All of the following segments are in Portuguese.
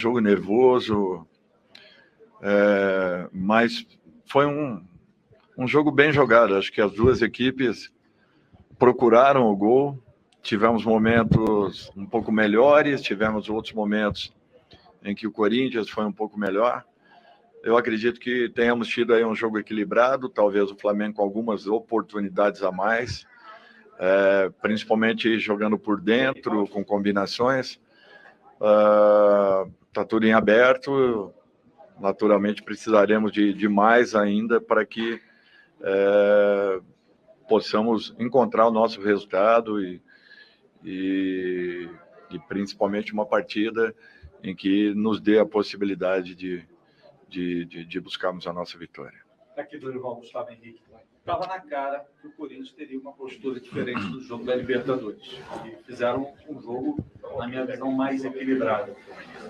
jogo nervoso, mas foi um jogo bem jogado. Acho que as duas equipes procuraram o gol. Tivemos momentos um pouco melhores, tivemos outros momentos em que o Corinthians foi um pouco melhor. Eu acredito que tenhamos tido aí um jogo equilibrado, talvez o Flamengo com algumas oportunidades a mais, principalmente jogando por dentro, com combinações. Está tudo em aberto, naturalmente precisaremos de mais ainda para que possamos encontrar o nosso resultado e principalmente uma partida em que nos dê a possibilidade de buscarmos a nossa vitória. Aqui do Dorival Gustavo Henrique. Estava na cara que o Corinthians teria uma postura diferente do jogo da Libertadores. E fizeram um jogo, na minha visão, mais equilibrado.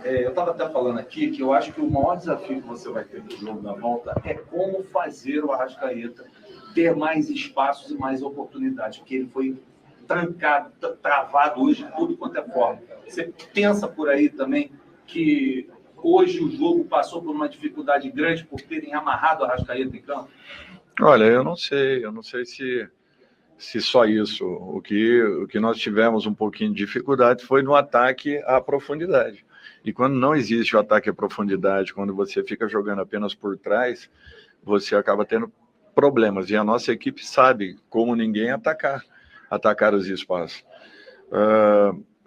Eu estava até falando aqui que eu acho que o maior desafio que você vai ter no jogo da volta é como fazer o Arrascaeta ter mais espaços e mais oportunidades, porque ele foi trancado, travado hoje de tudo quanto é forma. Você pensa por aí também que hoje o jogo passou por uma dificuldade grande por terem amarrado o Arrascaeta em campo? Olha, eu não sei se só isso. O que nós tivemos um pouquinho de dificuldade foi no ataque à profundidade. E quando não existe o ataque à profundidade, quando você fica jogando apenas por trás, você acaba tendo problemas. E a nossa equipe sabe, como ninguém, atacar os espaços.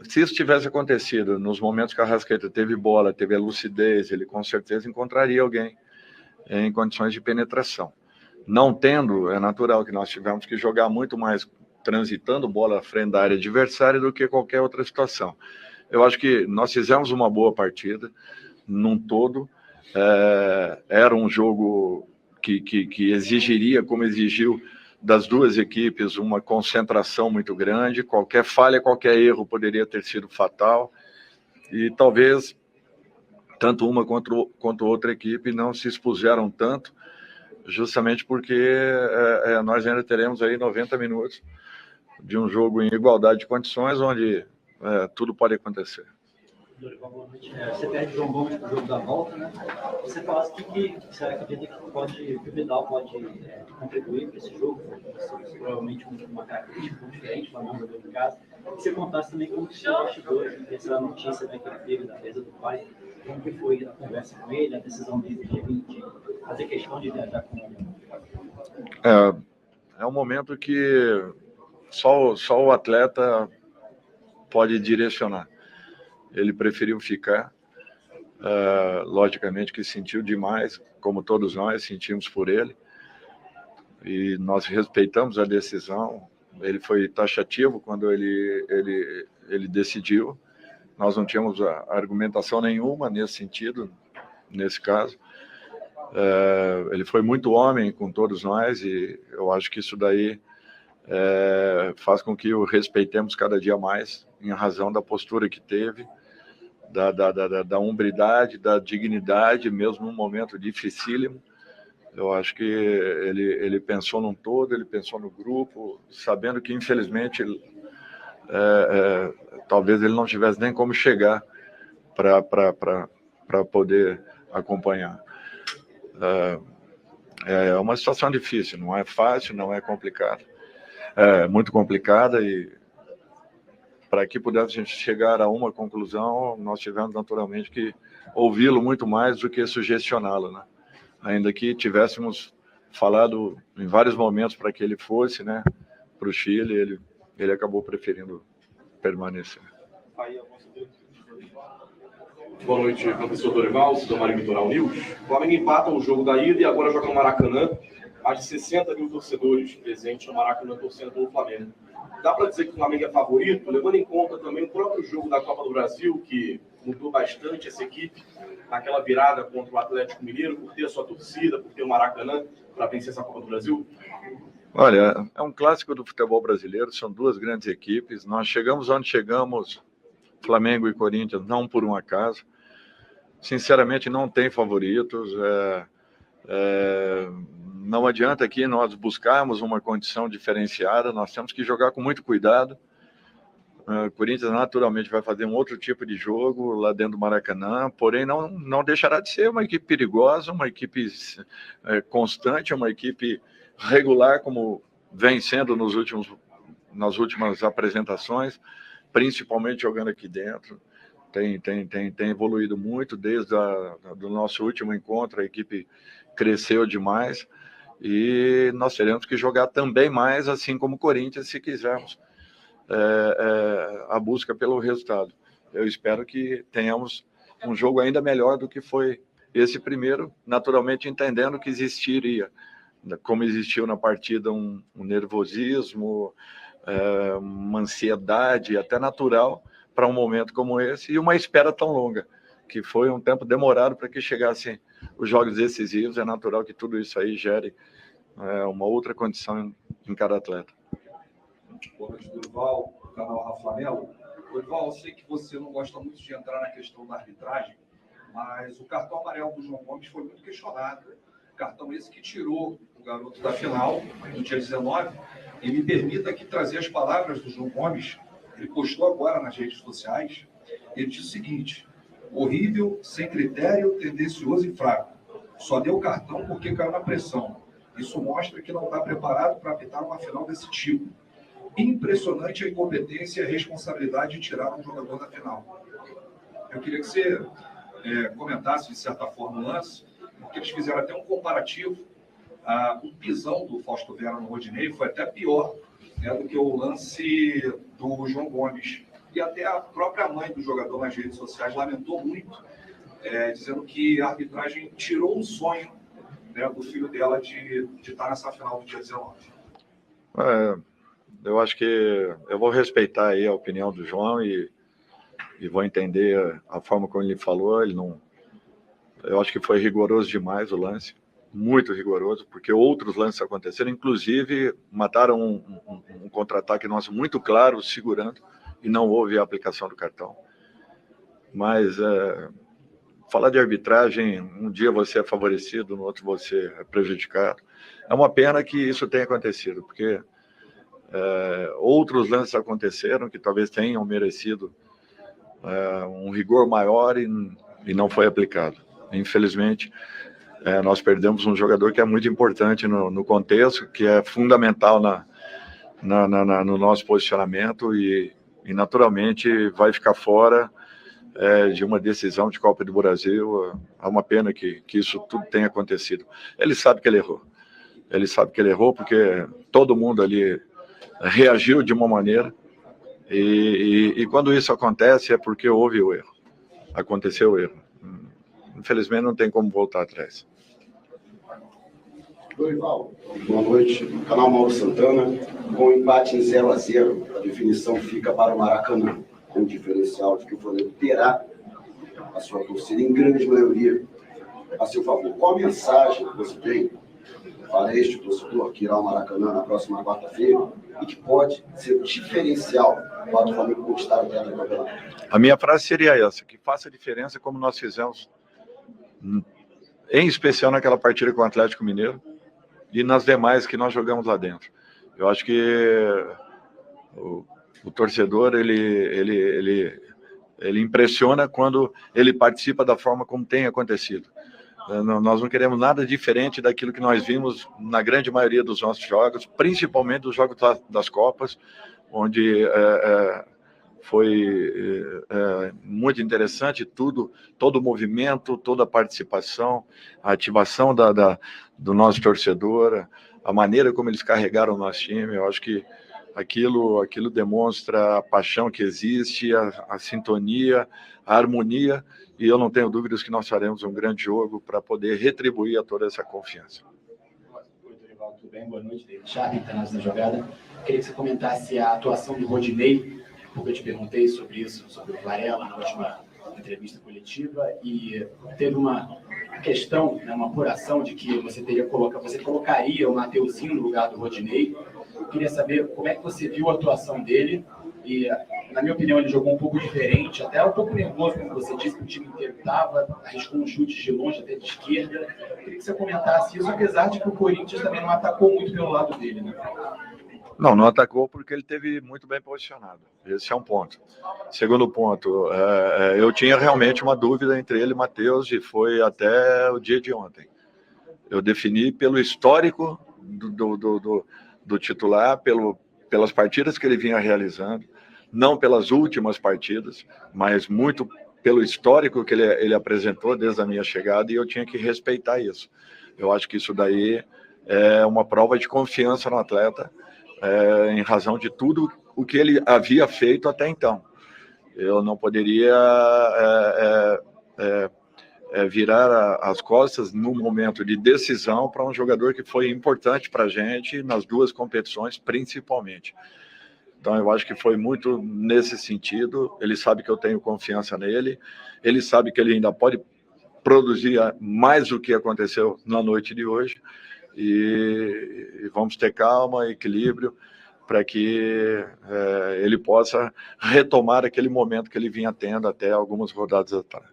Se isso tivesse acontecido nos momentos que a Arrascaeta teve bola, teve a lucidez, ele com certeza encontraria alguém em condições de penetração. Não tendo, é natural que nós tivemos que jogar muito mais transitando bola à frente da área adversária do que qualquer outra situação. Eu acho que nós fizemos uma boa partida, num todo. Era um jogo que exigiria, como exigiu das duas equipes, uma concentração muito grande. Qualquer falha, qualquer erro poderia ter sido fatal. E talvez tanto uma quanto outra equipe não se expuseram tanto, justamente porque nós ainda teremos aí 90 minutos de um jogo em igualdade de condições, onde tudo pode acontecer. Você perde o João Gomes no jogo da volta, né? Você fala que você acredita que o Vidal pode contribuir para esse jogo, provavelmente uma característica diferente, para não jogar em casa. E você contasse também como que foi o bastidor, essa notícia, né, que ele teve da mesa do pai, como que foi a conversa com ele, a decisão dele de fazer questão de viajar com ele. É um momento que só o atleta pode direcionar. Ele preferiu ficar, logicamente que sentiu demais, como todos nós sentimos por ele, e nós respeitamos a decisão. Ele foi taxativo quando ele decidiu. Nós não tínhamos argumentação nenhuma nesse sentido, nesse caso. Ele foi muito homem com todos nós, e eu acho que isso daí faz com que o respeitemos cada dia mais, em razão da postura que teve, da hombridade, da dignidade, mesmo num momento dificílimo. Eu acho que ele pensou num todo, ele pensou no grupo, sabendo que, infelizmente, talvez ele não tivesse nem como chegar para poder acompanhar. É uma situação difícil, não é fácil, não é complicado. É muito complicada, e para que pudéssemos chegar a uma conclusão, nós tivemos naturalmente que ouvi-lo muito mais do que sugestioná-lo, né? Ainda que tivéssemos falado em vários momentos para que ele fosse, né, para o Chile, ele acabou preferindo permanecer. Boa noite, professor Dorival, do Marinho Litoral News. O Flamengo empata o jogo da ida e agora joga no Maracanã. Mais de 60 mil torcedores presentes no Maracanã torcendo pelo Flamengo. Dá para dizer que o Flamengo é favorito, levando em conta também o próprio jogo da Copa do Brasil, que mudou bastante essa equipe, naquela virada contra o Atlético Mineiro, por ter a sua torcida, por ter o Maracanã para vencer essa Copa do Brasil? Olha, é um clássico do futebol brasileiro, são duas grandes equipes. Nós chegamos onde chegamos, Flamengo e Corinthians, não por um acaso. Sinceramente, não tem favoritos. Não adianta aqui nós buscarmos uma condição diferenciada, nós temos que jogar com muito cuidado. O Corinthians naturalmente vai fazer um outro tipo de jogo lá dentro do Maracanã, porém não deixará de ser uma equipe perigosa, uma equipe constante, uma equipe regular, como vem sendo nas últimas apresentações, principalmente jogando aqui dentro. Tem evoluído muito desde do nosso último encontro, a equipe cresceu demais e nós teremos que jogar também mais, assim como o Corinthians, se quisermos a busca pelo resultado. Eu espero que tenhamos um jogo ainda melhor do que foi esse primeiro, naturalmente entendendo que existiria, como existiu na partida, um nervosismo, uma ansiedade até natural para um momento como esse, e uma espera tão longa, que foi um tempo demorado para que chegassem os jogos decisivos. É natural que tudo isso aí gere uma outra condição em cada atleta. Boa noite, Dorival, do canal Rafa Melo. Dorival, eu sei que você não gosta muito de entrar na questão da arbitragem, mas o cartão amarelo do João Gomes foi muito questionado. Cartão esse que tirou o garoto da final, no dia 19, e me permita aqui trazer as palavras do João Gomes. Ele postou agora nas redes sociais. Ele disse o seguinte: horrível, sem critério, tendencioso e fraco. Só deu cartão porque caiu na pressão. Isso mostra que não está preparado para apitar uma final desse tipo. Impressionante a incompetência e a responsabilidade de tirar um jogador da final. Eu queria que você comentasse, de certa forma, o lance, porque eles fizeram até um comparativo. O pisão do Fausto Vera no Rodinei foi até pior do que o lance do João Gomes. E até a própria mãe do jogador nas redes sociais lamentou muito, dizendo que a arbitragem tirou o sonho do filho dela de estar nessa final do dia 19. Eu acho que eu vou respeitar aí a opinião do João e vou entender a forma como ele falou. Eu acho que foi rigoroso demais o lance, muito rigoroso, porque outros lances aconteceram, inclusive mataram um contra-ataque nosso muito claro, segurando, e não houve a aplicação do cartão. Mas falar de arbitragem, um dia você é favorecido, no outro você é prejudicado. É uma pena que isso tenha acontecido, porque outros lances aconteceram que talvez tenham merecido um rigor maior e não foi aplicado. Infelizmente, nós perdemos um jogador que é muito importante no contexto, que é fundamental no nosso posicionamento e naturalmente vai ficar fora de uma decisão de Copa do Brasil. É uma pena que isso tudo tenha acontecido. Ele sabe que ele errou. Ele sabe que ele errou porque todo mundo ali reagiu de uma maneira e quando isso acontece é porque houve o erro. Aconteceu o erro. Infelizmente não tem como voltar atrás. Dorival, boa noite. Canal Mauro Santana. Com o empate em 0-0, a definição fica para o Maracanã, com o diferencial de que o Flamengo terá a sua torcida em grande maioria a seu favor. Qual a mensagem que você tem para este torcedor que irá ao Maracanã na próxima quarta-feira e que pode ser diferencial para o Flamengo conquistar o teatro do campeonato? A minha frase seria essa: que faça diferença como nós fizemos, em especial naquela partida com o Atlético Mineiro e nas demais que nós jogamos lá dentro. Eu acho que o torcedor ele impressiona quando ele participa da forma como tem acontecido. Nós não queremos nada diferente daquilo que nós vimos na grande maioria dos nossos jogos, principalmente dos jogos das Copas, onde foi muito interessante todo o movimento, toda a participação, a ativação do nosso torcedor, a maneira como eles carregaram o nosso time. Eu acho que aquilo demonstra a paixão que existe, a sintonia, a harmonia, e eu não tenho dúvidas que nós faremos um grande jogo para poder retribuir a toda essa confiança. Oi, Dorival, tudo bem? Boa noite, David Charles, internacional da jogada. Queria que você comentasse a atuação do Rodinei, porque eu te perguntei sobre isso, sobre o Varela, na última entrevista coletiva, e teve uma questão, uma apuração de que você colocaria o Mateuzinho no lugar do Rodinei. Eu queria saber como é que você viu a atuação dele, e, na minha opinião, ele jogou um pouco diferente, até um pouco nervoso, como você disse, que o time inteiro estava, arriscou um chute de longe, até de esquerda. Eu queria que você comentasse isso, apesar de que o Corinthians também não atacou muito pelo lado dele, né? Não atacou porque ele esteve muito bem posicionado. Esse é um ponto. Segundo ponto, eu tinha realmente uma dúvida entre ele e Matheus, e foi até o dia de ontem. Eu defini pelo histórico do titular, pelas partidas que ele vinha realizando, não pelas últimas partidas, mas muito pelo histórico que ele apresentou desde a minha chegada, e eu tinha que respeitar isso. Eu acho que isso daí é uma prova de confiança no atleta, em razão de tudo o que ele havia feito até então. Eu não poderia virar as costas no momento de decisão para um jogador que foi importante para a gente nas duas competições, principalmente. Então, eu acho que foi muito nesse sentido. Ele sabe que eu tenho confiança nele, ele sabe que ele ainda pode produzir mais do que aconteceu na noite de hoje, e vamos ter calma, equilíbrio, para que ele possa retomar aquele momento que ele vinha tendo até algumas rodadas atrás.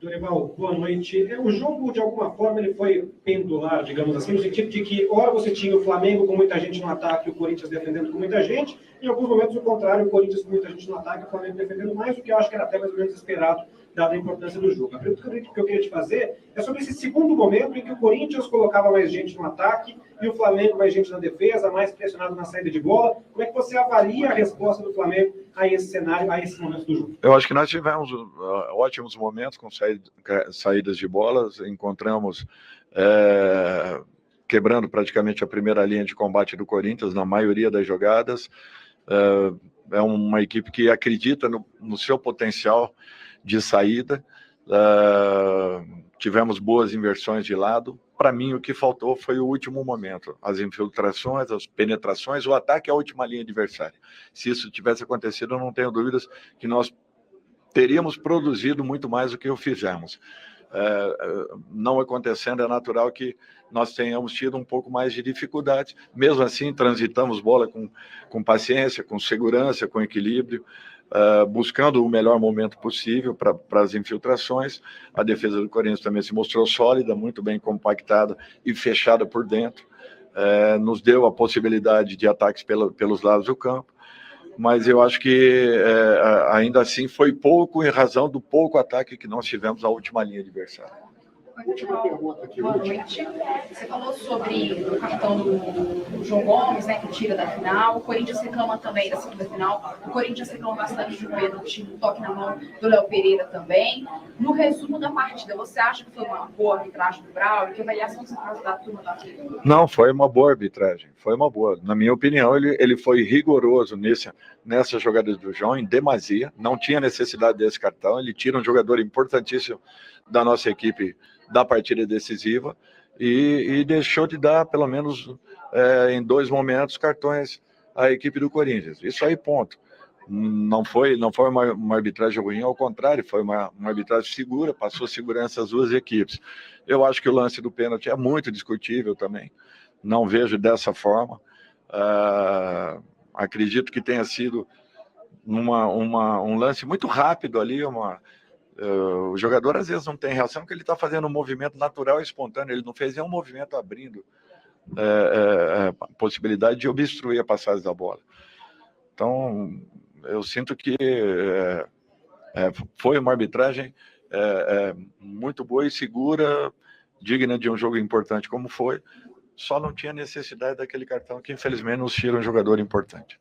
Dorival, boa noite. O jogo, de alguma forma, ele foi pendular, digamos assim, no sentido de que, ora você tinha o Flamengo com muita gente no ataque e o Corinthians defendendo com muita gente, em alguns momentos o contrário, o Corinthians com muita gente no ataque e o Flamengo defendendo mais, o que eu acho que era até mais ou menos esperado, dada a importância do jogo. A pergunta que eu queria te fazer é sobre esse segundo momento em que o Corinthians colocava mais gente no ataque e o Flamengo mais gente na defesa, mais pressionado na saída de bola. Como é que você avalia a resposta do Flamengo a esse cenário, a esse momento do jogo? Eu acho que nós tivemos ótimos momentos com saídas de bolas, encontramos quebrando praticamente a primeira linha de combate do Corinthians na maioria das jogadas. É uma equipe que acredita no seu potencial de saída. Tivemos boas inversões de lado. Para mim, o que faltou foi o último momento, as infiltrações, as penetrações, o ataque à última linha adversária. Se isso tivesse acontecido, eu não tenho dúvidas que nós teríamos produzido muito mais do que o fizemos. Não acontecendo, é natural que nós tenhamos tido um pouco mais de dificuldade. Mesmo assim, transitamos bola com paciência, com segurança, com equilíbrio, buscando o melhor momento possível para as infiltrações. A defesa do Corinthians também se mostrou sólida, muito bem compactada e fechada por dentro. Nos deu a possibilidade de ataques pelos lados do campo, mas eu acho que ainda assim foi pouco em razão do pouco ataque que nós tivemos à última linha adversária. Última pergunta aqui. Boa noite. Você falou sobre o cartão do João Gomes, né, que tira da final. O Corinthians reclama também da segunda final. O Corinthians reclama bastante de um pênalti, um toque na mão do Léo Pereira também. No resumo da partida, você acha que foi uma boa arbitragem do Braulio? Que avaliação você faz da turma da FIFA? Não, foi uma boa arbitragem. Foi uma boa. Na minha opinião, ele foi rigoroso nessa jogada do João, em demasia. Não tinha necessidade desse cartão. Ele tira um jogador importantíssimo da nossa equipe da partida decisiva e deixou de dar, pelo menos em 2 momentos, cartões à equipe do Corinthians. Isso aí, ponto. Não foi uma arbitragem ruim, ao contrário, foi uma arbitragem segura, passou segurança às duas equipes. Eu acho que o lance do pênalti é muito discutível também, não vejo dessa forma. Acredito que tenha sido um lance muito rápido ali, o jogador às vezes não tem reação porque ele está fazendo um movimento natural e espontâneo, ele não fez nenhum movimento abrindo a possibilidade de obstruir a passagem da bola. Então, eu sinto que foi uma arbitragem muito boa e segura, digna de um jogo importante como foi, só não tinha necessidade daquele cartão que infelizmente nos tira um jogador importante.